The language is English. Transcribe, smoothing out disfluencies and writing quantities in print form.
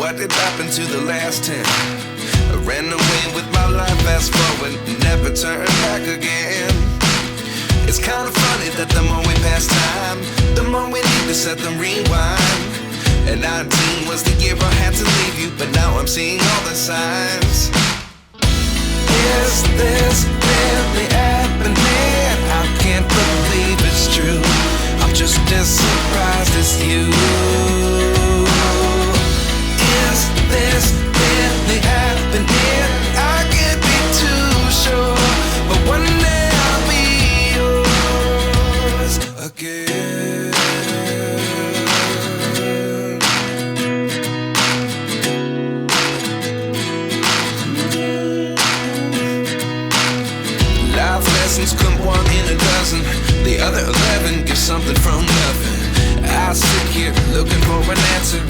what did happen to the last 10? I ran away with my life, fast forward, never turn back again. It's kind of funny that the more we pass time, the more we need to set them rewind. And 19 was the year I had to leave you, but now I'm seeing all the signs. Is this really happening? I can't believe it's true. I'm just as surprised as you. Is this really happening? I can't be too sure, but one day I'll be yours again. Life lessons come one in a dozen. The other 11 get something from nothing. I sit here looking for an answer,